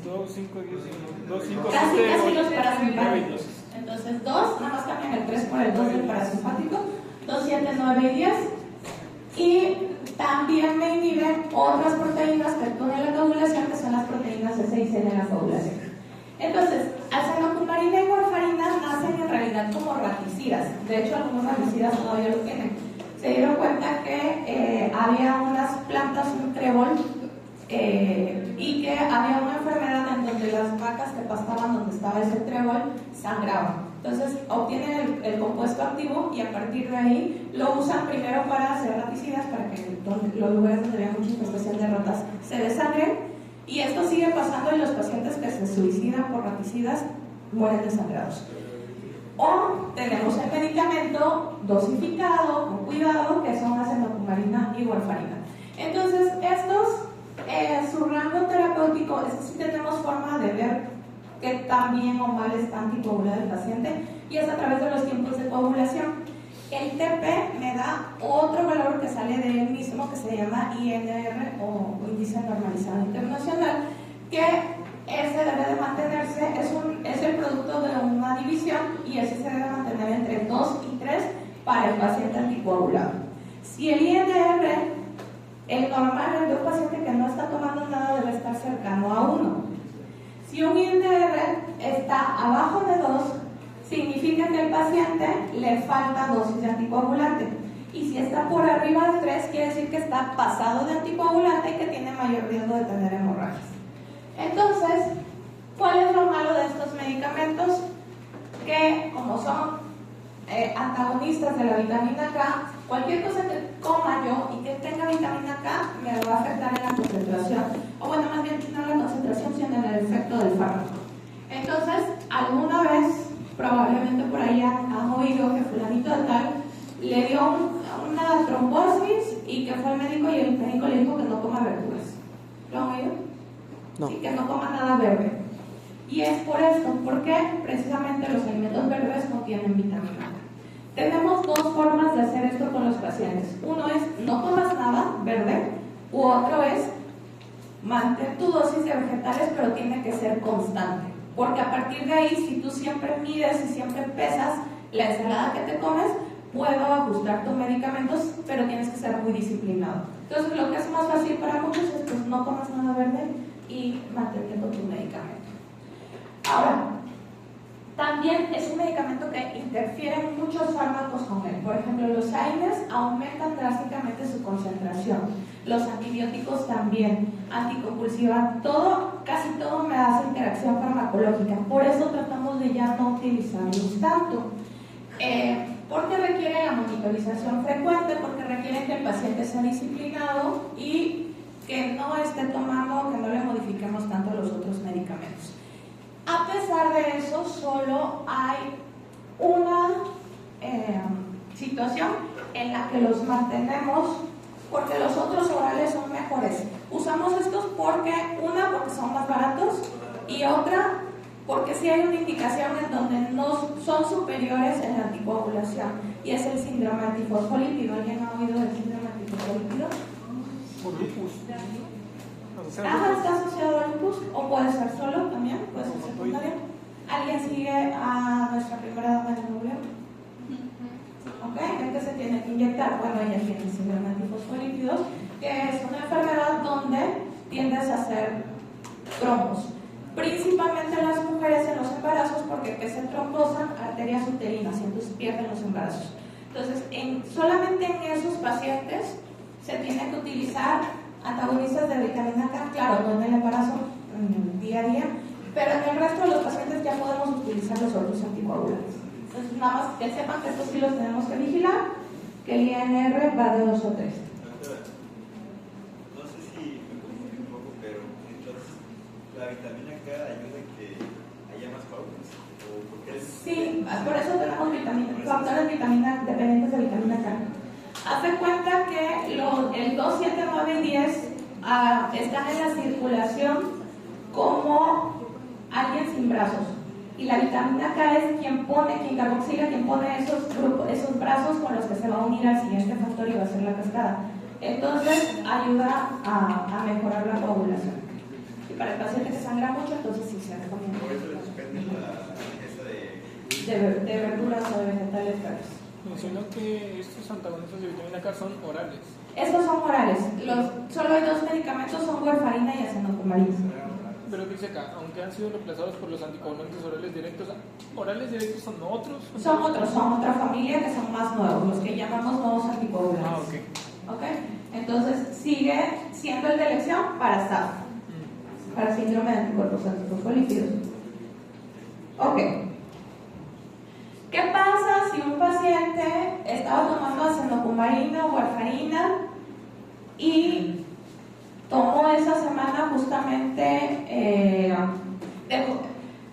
2, 5, 10, 2, 5, Casi 7, los 8, parasimpáticos. Entonces 2, nada más cambian el 3 por el 2 del parasimpático. 2, 7, 9 y 10. Y también me inhiben otras proteínas que actúan en la coagulación, que son las proteínas C6 y C de la coagulación. Entonces, acenocumarina y warfarina nacen en realidad como raticidas. De hecho, algunos raticidas todavía lo tienen. Se dieron cuenta que había unas plantas, un trébol, y que había una enfermedad en donde las vacas que pastaban donde estaba ese trébol sangraban. Entonces obtienen el compuesto activo y a partir de ahí lo usan primero para hacer raticidas, para que los lugares donde había mucha infestación de ratas se desangren, y esto sigue pasando en los pacientes que se suicidan por raticidas, mueren desangrados. O tenemos el medicamento dosificado, con cuidado, que son acenocumarina y warfarina. Entonces estos, su rango terapéutico, es decir, tenemos forma de ver que tan bien o mal está anticoagulado el paciente, y es a través de los tiempos de coagulación. El TP me da otro valor que sale de él mismo, que se llama INR, o Índice Normalizado Internacional, que ese debe de mantenerse, es el producto de una división, y ese se debe mantener entre 2 y 3 para el paciente anticoagulado. Si el INR, el normal, el de un paciente que no está tomando nada, debe estar cercano a 1. Si un INR está abajo de 2, significa que al paciente le falta dosis de anticoagulante. Y si está por arriba de 3, quiere decir que está pasado de anticoagulante y que tiene mayor riesgo de tener hemorragias. Entonces, ¿cuál es lo malo de estos medicamentos? Que como son antagonistas de la vitamina K, cualquier cosa que coma yo y que tenga vitamina K me va a afectar en la concentración, o bueno, más bien no en la concentración, sino en el efecto del fármaco. Entonces, alguna vez, probablemente por ahí han oído que fulanito de tal le dio una trombosis y que fue el médico y el médico le dijo que no coma verduras. ¿Lo han oído? No. Sí, que no coma nada verde. Y es por esto, porque precisamente los alimentos verdes contienen vitamina K. Tenemos dos formas de hacer esto con los pacientes. Uno es no comas nada verde, u otro es mantén tu dosis de vegetales, pero tiene que ser constante. Porque a partir de ahí, si tú siempre mides y siempre pesas la ensalada que te comes, puedo ajustar tus medicamentos, pero tienes que ser muy disciplinado. Entonces, lo que es más fácil para muchos es pues no comas nada verde y mantente con tu medicamento. Ahora, también es un medicamento que interfiere en muchos fármacos con él. Por ejemplo, los AINES aumentan drásticamente su concentración. Los antibióticos también, anticonvulsiva, casi todo me hace interacción farmacológica. Por eso tratamos de ya no utilizarlos tanto. Porque requiere la monitorización frecuente, porque requiere que el paciente sea disciplinado y que no esté tomando, que no le modifiquemos tanto los otros medicamentos. A pesar de eso, solo hay una situación en la que los mantenemos, porque los otros orales son mejores. Usamos estos porque son más baratos, y otra, porque sí hay una indicación en donde no son superiores en la anticoagulación, y es el síndrome antifosfolípido. ¿Alguien ha oído del síndrome antifosfolípido? Por lupus. Está asociado al lupus, o puede ser solo también, puede ser secundario. ¿Alguien sigue a nuestra primera dama de Nuevo León? ¿Ok? ¿En qué se tiene que inyectar? Bueno, ella tiene síndrome antifosfolípidos, que es una enfermedad donde tiendes a hacer trombos. Principalmente las mujeres en los embarazos, porque que se trombosan arterias uterinas y entonces pierden los embarazos. Entonces, solamente en esos pacientes se tiene que utilizar antagonistas de vitamina K, claro, no en el embarazo, en el día a día, pero en el resto de los pacientes ya podemos utilizar los otros anticoagulantes. Entonces, nada más que sepan que estos sí los tenemos que vigilar, que el INR va de 2 o 3. No sé si me confundí un poco, pero entonces la vitamina K ayuda a que haya más coágulos. Sí, por eso tenemos factores dependientes de vitamina K. Hace cuenta que el 2, 7, 9 y 10 están en la circulación como alguien sin brazos. Y la vitamina K es quien carboxila, quien pone esos brazos con los que se va a unir al siguiente factor y va a ser la cascada. Entonces ayuda a mejorar la coagulación. para el paciente que sangra mucho, entonces sí se recomienda. Por eso le suspenden la esa De verduras o de vegetales verdes. Mencionó que estos antagonistas de vitamina K son orales. Estos son orales. Solo hay 2 medicamentos, son warfarina y acenocumarina. Pero dice acá, aunque han sido reemplazados por los anticoagulantes orales directos son otros. Son otra familia que son más nuevos, los que llamamos nuevos anticoagulantes. Ah, ok. ¿Ok? Entonces sigue siendo el de elección para SAF, para síndrome de anticuerpos antifosfolípidos. Ok. ¿Qué pasa si un paciente estaba tomando acenocumarina o warfarina y tomó esa semana justamente,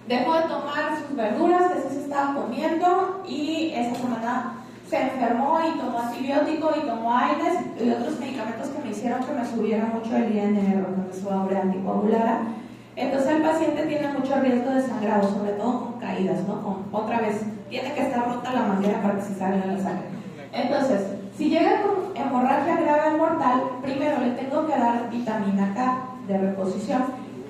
dejó de tomar sus verduras que sí se estaba comiendo y esa semana se enfermó y tomó antibiótico y tomó AINES y otros medicamentos que me hicieron que me subiera mucho el INR, que me suba anticoagulara? Entonces el paciente tiene mucho riesgo de sangrado, sobre todo con caídas, ¿no? Otra vez, tiene que estar rota la manguera para que se salga la sangre. Entonces, si llega con hemorragia grave mortal, primero le tengo que dar vitamina K de reposición,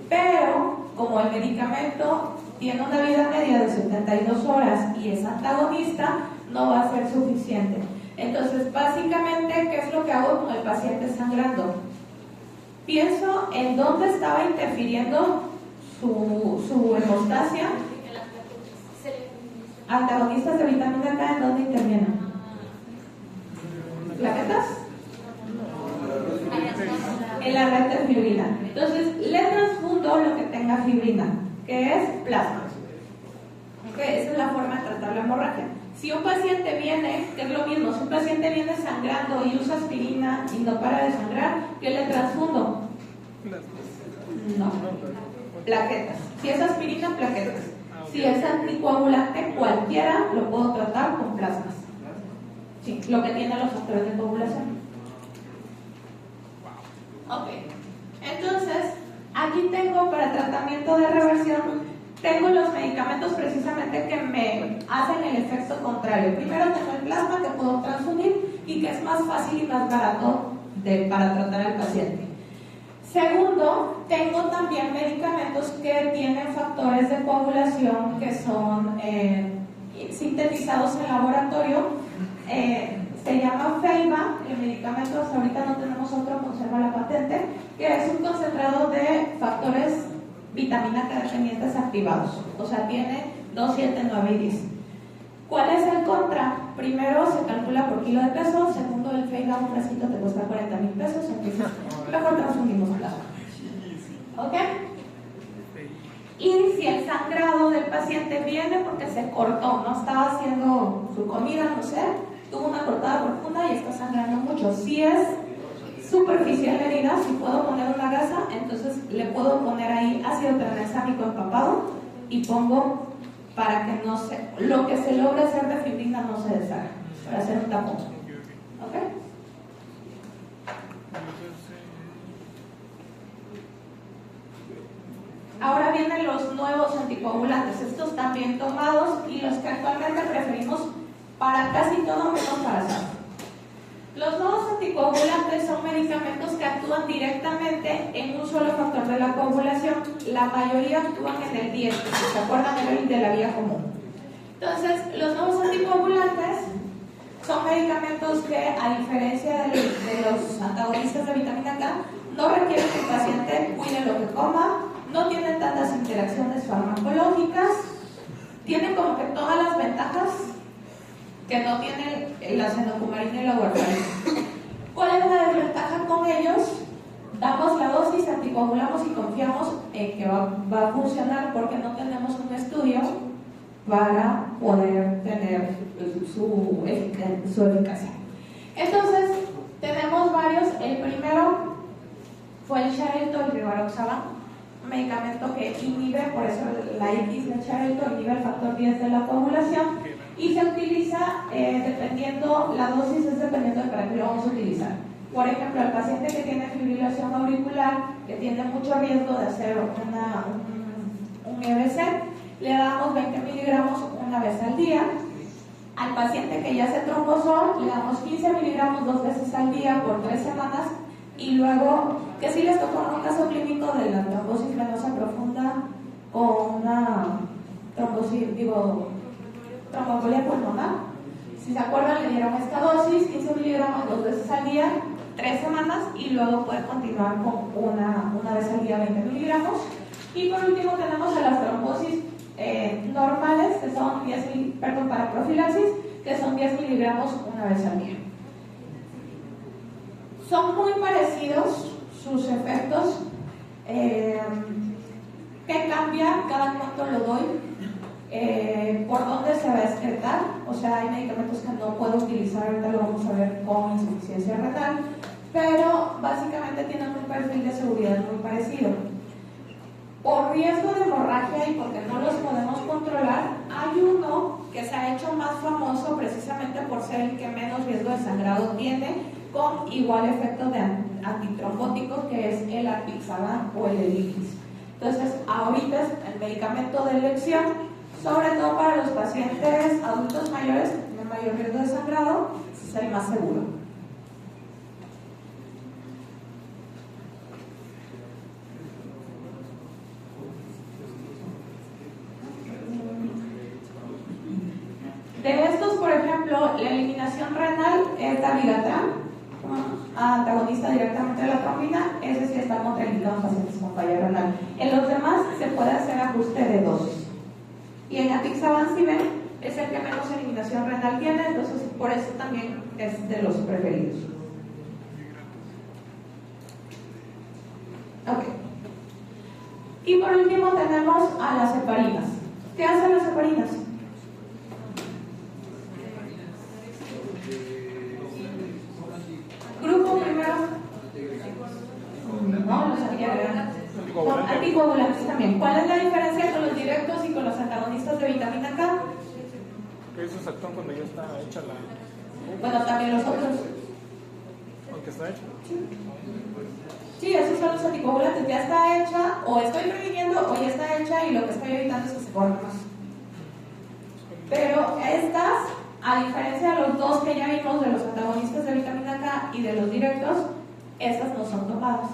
pero como el medicamento tiene una vida media de 72 horas y es antagonista, no va a ser suficiente. Entonces, básicamente, ¿qué es lo que hago con el paciente sangrando? Pienso en dónde estaba interfiriendo su hemostasia. Antagonistas de vitamina K, ¿en dónde intervienen? ¿Plaquetas? En la red de fibrina. Entonces, le transfundo lo que tenga fibrina, que es plasma. ¿Okay? Esa es la forma de tratar la hemorragia. Si un paciente viene, que es lo mismo, si un paciente viene sangrando y usa aspirina y no para de sangrar, ¿qué le transfundo? No. Plaquetas. Si es aspirina, plaquetas. Si es anticoagulante, cualquiera lo puedo tratar con plasmas. Sí, lo que tienen los factores de coagulación. Ok. Entonces, aquí tengo para tratamiento de reversión, tengo los medicamentos precisamente que me hacen el efecto contrario. Primero tengo el plasma que puedo transfundir y que es más fácil y más barato para tratar al paciente. Segundo, tengo también medicamentos que tienen factores de coagulación que son sintetizados en laboratorio. Se llama Feiba, el medicamento hasta ahorita no tenemos otro, conserva la patente, que es un concentrado de factores vitamina K dependientes activados, o sea, tiene 2, 7, 9 y 10. ¿Cuál es el contra? Primero se calcula por kilo de peso, segundo el Feiba, un frasquito te cuesta 40,000 pesos, entonces mejor transfundimos plasma. ¿Ok? Y si el sangrado del paciente viene porque se cortó, no estaba haciendo su comida, no sé, tuvo una cortada profunda y está sangrando mucho. Si es superficial la herida, si puedo poner una gasa, entonces le puedo poner ahí ácido tranexámico empapado y pongo para que no se, lo que se logre hacer de fibrina no se deshaga, para hacer un tapón. ¿Ok? Ahora vienen los nuevos anticoagulantes, estos también tomados y los que actualmente preferimos para casi todo menos para SAF. Los nuevos anticoagulantes son medicamentos que actúan directamente en un solo factor de la coagulación. La mayoría actúan en el 10, ¿se acuerdan de la vía común? Entonces, los nuevos anticoagulantes son medicamentos que, a diferencia de los antagonistas de vitamina K, no requieren que el paciente cuide lo que coma, no tienen tantas interacciones farmacológicas, tienen como que todas las ventajas que no tiene la acenocumarina y la warfarina. ¿Cuál es la desventaja con ellos? Damos la dosis, anticoagulamos y confiamos en que va a funcionar porque no tenemos un estudio para poder tener su eficacia. Entonces, tenemos varios. El primero fue el Xarelto, el rivaroxaban, un medicamento que inhibe, por eso la X del Xarelto inhibe el factor 10 de la coagulación. Y se utiliza dependiendo, la dosis es dependiendo de para qué lo vamos a utilizar. Por ejemplo, al paciente que tiene fibrilación auricular, que tiene mucho riesgo de hacer un EBC, le damos 20 miligramos una vez al día. Al paciente que ya se trombosó, le damos 15 miligramos 2 veces al día por 3 semanas y luego que sí les tocó un caso clínico de la trombosis venosa profunda con una tromboembolia pulmonar. Si se acuerdan, le dieron esta dosis, 15 miligramos 2 veces al día, 3 semanas, y luego puede continuar con una vez al día 20 miligramos. Y por último tenemos a las trombosis normales, que son para profilaxis, que son 10 miligramos una vez al día. Son muy parecidos sus efectos. ¿Qué cambia? Cada cuánto lo doy, por dónde se va a excretar. O sea, hay medicamentos que no puedo utilizar, ahorita lo vamos a ver con insuficiencia renal, pero básicamente tienen un perfil de seguridad muy parecido. Por riesgo de hemorragia y porque no los podemos controlar, hay uno que se ha hecho más famoso precisamente por ser el que menos riesgo de sangrado tiene, con igual efecto de antitrombótico, que es el apixaban o el Eliquis. Entonces, ahorita es el medicamento de elección, sobre todo para los pacientes adultos mayores que tienen mayor riesgo de sangrado, es el más seguro. De estos, por ejemplo, la eliminación renal es dabigatran, antagonista directamente de la trombina. Ese sí está contraindicado en pacientes con falla renal. En los demás se puede hacer ajuste de dosis. Y en apixaban, si ven, es el que menos eliminación renal tiene, entonces por eso también es de los preferidos. Ok. Y por último tenemos a las heparinas. ¿Qué hacen las heparinas? Grupo primero. No, los anticoagulantes también. ¿Cuál es la diferencia con los directos y con los antagonistas de vitamina K? Que esos actúan cuando ya está hecha la... Bueno, también los otros. Aunque está hecha. Sí, esos son los anticoagulantes. Ya está hecha, o estoy previniendo, o ya está hecha, y lo que estoy evitando es que se forme más. Pero estas, a diferencia de los dos que ya vimos, de los antagonistas de vitamina K y de los directos, estas no son tomadas,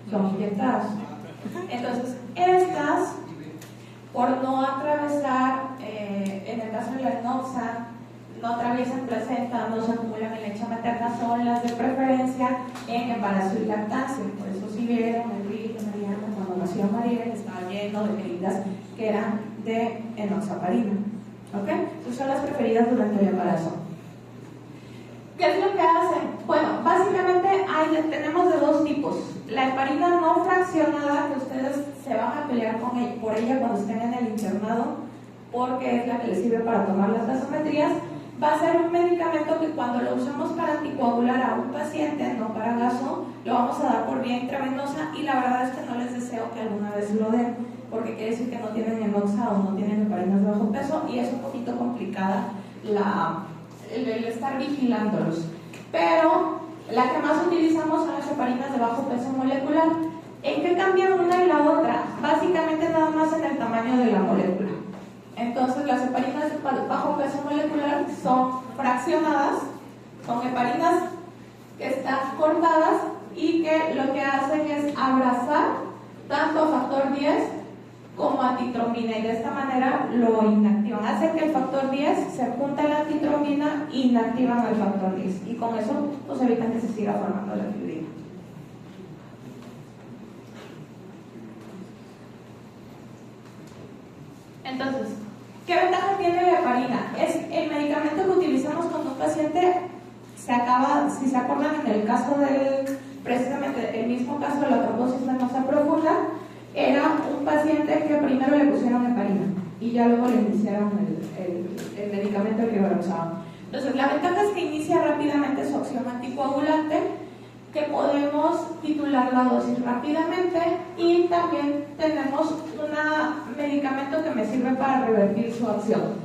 son inyectadas. Entonces, estas, por no atravesar, en el caso de la enoxa, no atraviesan placenta, no se acumulan en leche materna, son las de preferencia en embarazo y lactancia. Por eso si vieron Enrique, Mariana, cuando nació María, estaba lleno de heridas que eran de enoxaparina. ¿Ok? Esas son las preferidas durante el embarazo. ¿Qué es lo que hacen? Bueno, básicamente tenemos de dos tipos. La heparina no fraccionada, que ustedes se van a pelear por ella cuando estén en el internado, porque es la que les sirve para tomar las gasometrías. Va a ser un medicamento que cuando lo usamos para anticoagular a un paciente, no para gaso, lo vamos a dar por vía intravenosa, y la verdad es que no les deseo que alguna vez lo den, porque quiere decir que no tienen enoxa o no tienen heparinas de bajo peso, y es un poquito complicada el estar vigilándolos. Pero la que más utilizamos son las heparinas de bajo peso molecular. ¿En qué cambian una y la otra? Básicamente nada más en el tamaño de la molécula. Entonces las heparinas de bajo peso molecular son fraccionadas, son heparinas que están cortadas y que lo que hacen es abrazar tanto factor 10 como antitrombina, y de esta manera lo inactivan. Hacen que el factor 10 se junta a la antitrombina e inactivan al factor 10, y con eso pues evitan que se siga formando la fibrina. Entonces, ¿qué ventaja tiene la heparina? Es el medicamento que utilizamos cuando un paciente se acaba, si se acuerdan en el caso precisamente el mismo caso de la trombosis venosa profunda, era un paciente que primero le pusieron heparina y ya luego le iniciaron el medicamento que usaban. Entonces, la ventaja es que inicia rápidamente su acción anticoagulante, que podemos titular la dosis rápidamente, y también tenemos un medicamento que me sirve para revertir su acción.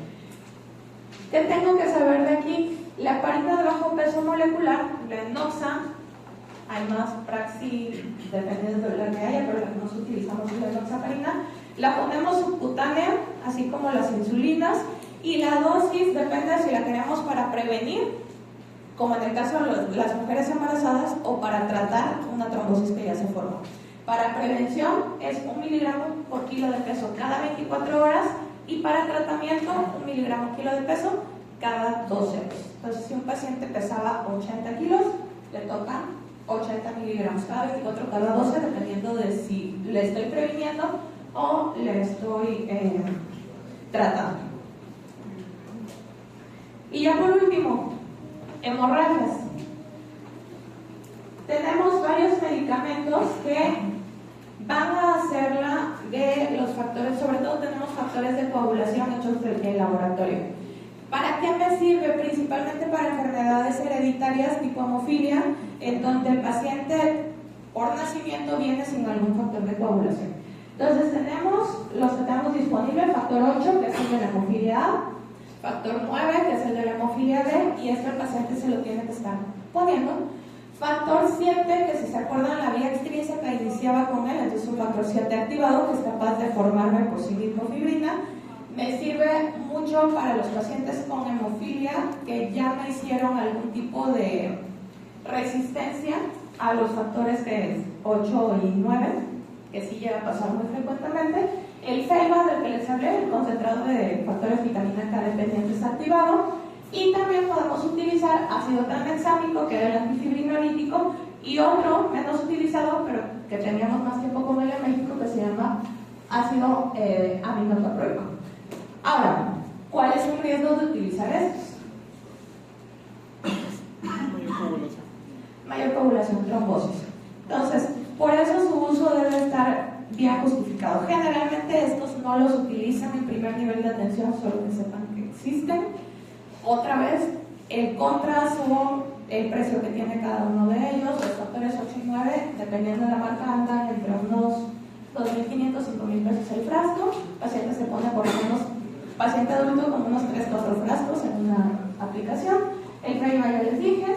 ¿Qué tengo que saber de aquí? La heparina de bajo peso molecular, la enoxa, hay más praxi, dependiendo de la que haya, pero la que más utilizamos es la enoxaparina. La ponemos subcutánea, así como las insulinas, y la dosis depende de si la queremos para prevenir como en el caso de las mujeres embarazadas, o para tratar una trombosis que ya se formó. Para prevención es 1 miligramo por kilo de peso cada 24 horas y para tratamiento 1 miligramo kilo de peso cada 12 horas. Entonces, si un paciente pesaba 80 kilos, le toca 80 miligramos cada 24, cada 12, dependiendo de si le estoy previniendo o le estoy tratando. Y ya por último, hemorragias. Tenemos varios medicamentos que van a hacerla de los factores, sobre todo tenemos factores de coagulación hechos en laboratorio. ¿Para qué me sirve? Principalmente para enfermedades hereditarias tipo hemofilia, en donde el paciente por nacimiento viene sin algún factor de coagulación. Entonces tenemos los que tenemos disponibles, factor 8, que es el de la hemofilia A, factor 9, que es el de la hemofilia B, y esto el paciente se lo tiene que estar poniendo. Factor 7, que si se acuerdan la vía extrínseca iniciaba con él, entonces un factor 7 activado que es capaz de formarme por sí mismo fibrina. Me sirve mucho para los pacientes con hemofilia que ya me hicieron algún tipo de resistencia a los factores que es 8 y 9, que sí llega a pasar muy frecuentemente. El FEIBA del que les hablé, el concentrado de factores vitamina K dependientes activado. Y también podemos utilizar ácido tranexámico, que era el antifibrinolítico, y otro menos utilizado, pero que teníamos más tiempo con él en México, que se llama ácido aminocaproico. Ahora, ¿cuál es el riesgo de utilizar estos? Mayor coagulación. Mayor coagulación, trombosis. Entonces, por eso su uso debe estar bien justificado. Generalmente estos no los utilizan en primer nivel de atención, solo que sepan que existen. Otra vez, el contra son el precio que tiene cada uno de ellos. Los factores 8 y 9, dependiendo de la marca, andan entre unos 2.500 a 5.000 pesos el frasco. El paciente se pone por lo menos, paciente adulto, con unos 3-4 frascos en una aplicación. El FEIBA ya les dije.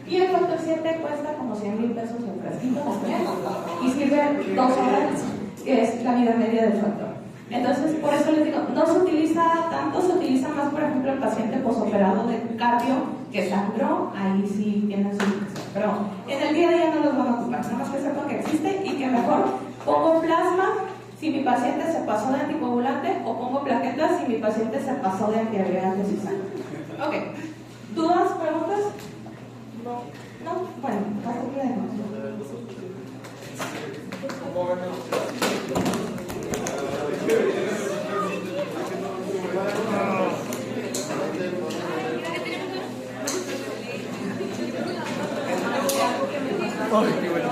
Y el factor 7 cuesta como 100.000 pesos el frasquito también. Y sirve 2 horas, que es la vida media del factor. Entonces, por eso les digo, no se utiliza tanto, se utiliza más, por ejemplo, el paciente posoperado de cardio que sangró, ahí sí tienen su indicación. Pero en el día a día no los van a ocupar, nada más que sepan que existe y que mejor pongo plasma si mi paciente se pasó de anticoagulante o pongo plaquetas si mi paciente se pasó de antiagregantes y sangre. Ok, ¿dudas, preguntas? No. ¿No? Bueno, hasta aquí la dejamos. ¿Cómo ven Ay, qué bueno.